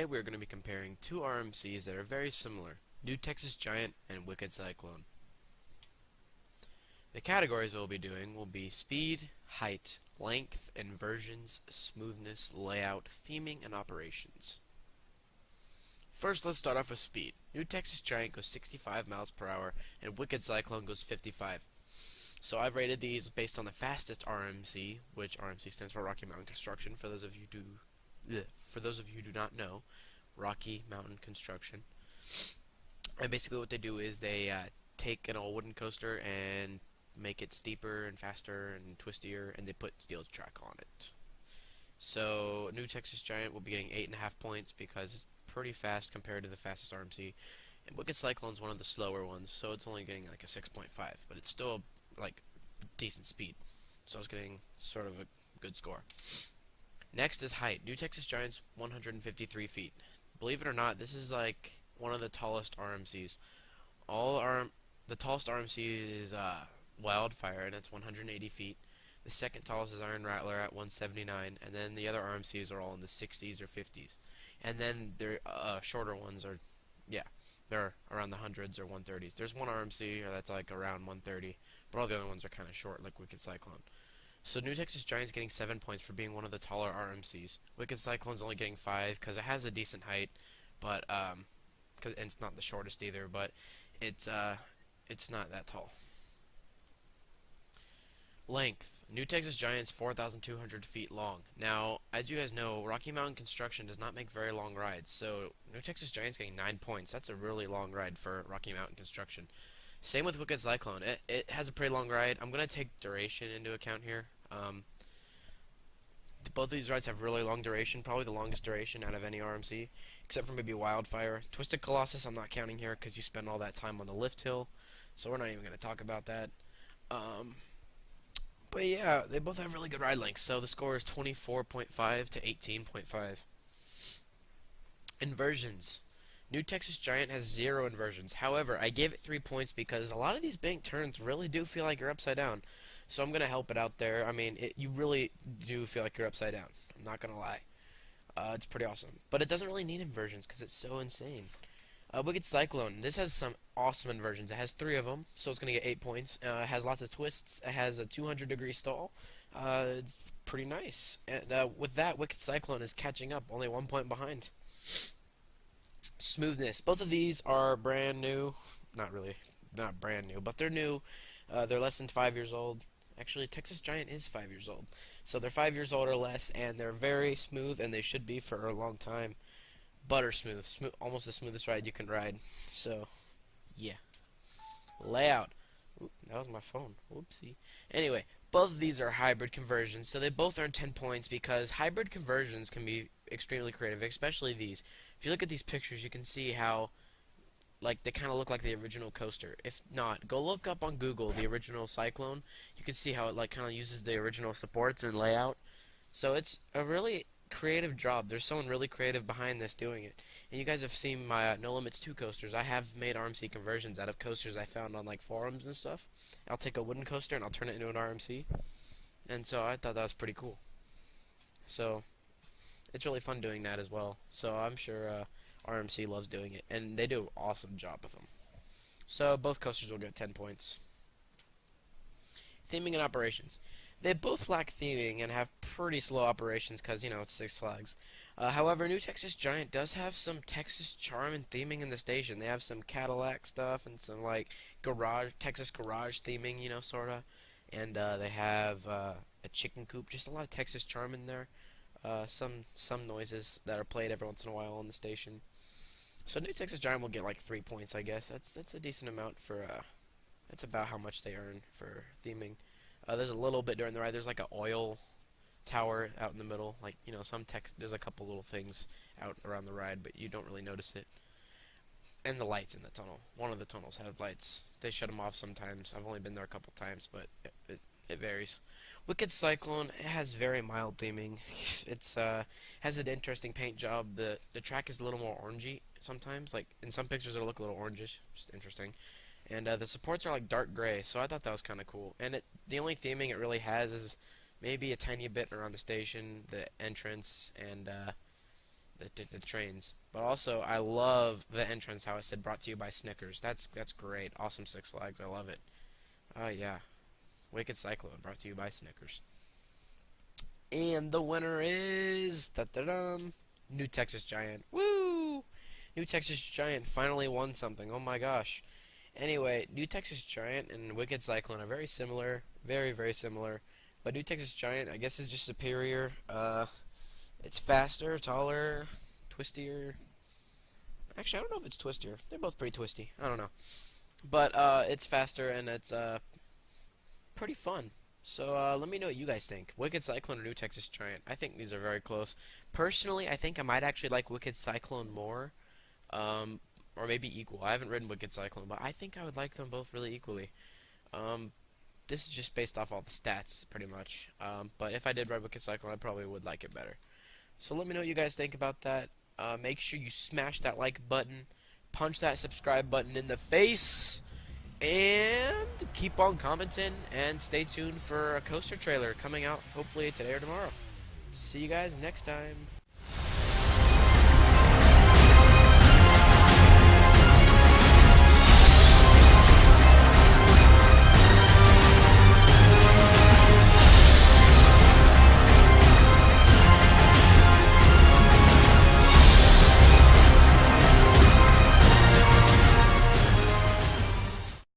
Today we're going to be comparing two RMCs that are very similar, New Texas Giant and Wicked Cyclone. The categories we'll be doing will be speed, height, length, inversions, smoothness, layout, theming, and operations. First, let's start off with speed. New Texas Giant goes 65 miles per hour and Wicked Cyclone goes 55. So I've rated these based on the fastest RMC, which RMC stands for Rocky Mountain Construction, for those of you who do not know, Rocky Mountain Construction. And basically what they do is they take an old wooden coaster and make it steeper and faster and twistier, and they put steel track on it. So New Texas Giant will be getting 8.5 points because it's pretty fast compared to the fastest RMC. And Wicked Cyclone is one of the slower ones, so it's only getting like a 6.5, but it's still like decent speed. So it's getting sort of a good score. Next is height. New Texas Giant's 153 feet. Believe it or not, this is like one of the tallest RMCs. The tallest RMC is Wildfire, and it's 180 feet. The second tallest is Iron Rattler at 179, and then the other RMCs are all in the 60s or 50s. And then their shorter ones are, they're around the hundreds or 130s. There's one RMC that's like around 130, but all the other ones are kind of short, like Wicked Cyclone. So New Texas Giant's getting 7 points for being one of the taller RMCs. Wicked Cyclone's only getting 5 because it has a decent height, but and it's not the shortest either, but it's not that tall. Length. New Texas Giant's 4,200 feet long. Now, as you guys know, Rocky Mountain Construction does not make very long rides, so New Texas Giant's getting 9 points. That's a really long ride for Rocky Mountain Construction. Same with Wicked Cyclone. It has a pretty long ride. I'm going to take duration into account here. Both of these rides have really long duration, probably the longest duration out of any RMC, except for maybe Wildfire. Twisted Colossus I'm not counting here because you spend all that time on the lift hill, so we're not even going to talk about that. But yeah, they both have really good ride lengths, so the score is 24.5 to 18.5. Inversions. New Texas Giant has 0 inversions. However, I gave it 3 points because a lot of these bank turns really do feel like you're upside down. So I'm going to help it out there. I mean, you really do feel like you're upside down. I'm not going to lie. It's pretty awesome. But it doesn't really need inversions because it's so insane. Wicked Cyclone. This has some awesome inversions. It has 3 of them, so it's going to get 8 points. It has lots of twists. It has a 200-degree stall. It's pretty nice. And with that, Wicked Cyclone is catching up, only 1 point behind. Smoothness. Both of these are brand new. Not really, not brand new, but they're new. They're less than 5 years old. Actually, Texas Giant is 5 years old. So they're 5 years old or less, and they're very smooth, and they should be for a long time. Butter smooth. Almost the smoothest ride you can ride. So, yeah. Layout. Oop, that was my phone. Whoopsie. Anyway, both of these are hybrid conversions, so they both earn 10 points because hybrid conversions can be extremely creative, especially these. If you look at these pictures, you can see how, like, they kind of look like the original coaster. If not, go look up on Google the original Cyclone. You can see how it, like, kind of uses the original supports and layout. So it's a really creative job. There's someone really creative behind this doing it. And you guys have seen my No Limits 2 coasters. I have made RMC conversions out of coasters I found on, like, forums and stuff. I'll take a wooden coaster and I'll turn it into an RMC. And so I thought that was pretty cool. So it's really fun doing that as well. So I'm sure RMC loves doing it, and they do an awesome job with them. So both coasters will get 10 points. Theming and operations. They both lack theming and have pretty slow operations because, it's Six Flags. However, New Texas Giant does have some Texas charm and theming in the station. They have some Cadillac stuff and some, like, Texas garage theming, sorta. And they have a chicken coop, just a lot of Texas charm in there. Some noises that are played every once in a while on the station. So New Texas Giant will get like 3 points, I guess. That's a decent amount for that's about how much they earn for theming. There's a little bit during the ride. There's like an oil tower out in the middle. Like, there's a couple little things out around the ride, but you don't really notice it. And the lights in the tunnel. One of the tunnels have lights. They shut them off sometimes. I've only been there a couple times, but it varies. Wicked Cyclone has very mild theming. It's has an interesting paint job. The track is a little more orangey sometimes. Like in some pictures it'll look a little orangish, just interesting. And the supports are like dark gray, so I thought that was kind of cool. And the only theming it really has is maybe a tiny bit around the station, the entrance, and the trains. But also, I love the entrance, how it said brought to you by Snickers. That's great. Awesome Six Flags. I love it. Yeah. Wicked Cyclone, brought to you by Snickers. And the winner is da-da-dum, New Texas Giant. Woo! New Texas Giant finally won something. Oh my gosh. Anyway, New Texas Giant and Wicked Cyclone are very similar, very very similar. But New Texas Giant, I guess, is just superior. It's faster, taller, twistier. Actually, I don't know if it's twistier. They're both pretty twisty. I don't know. But it's faster and it's pretty fun. So let me know what you guys think. Wicked Cyclone or New Texas Giant? I think these are very close. Personally, I think I might actually like Wicked Cyclone more, or maybe equal. I haven't ridden Wicked Cyclone, but I think I would like them both really equally. This is just based off all the stats, pretty much. But if I did ride Wicked Cyclone, I probably would like it better. So let me know what you guys think about that. Make sure you smash that like button, punch that subscribe button in the face, and keep on commenting, and stay tuned for a coaster trailer coming out hopefully today or tomorrow. See you guys next time.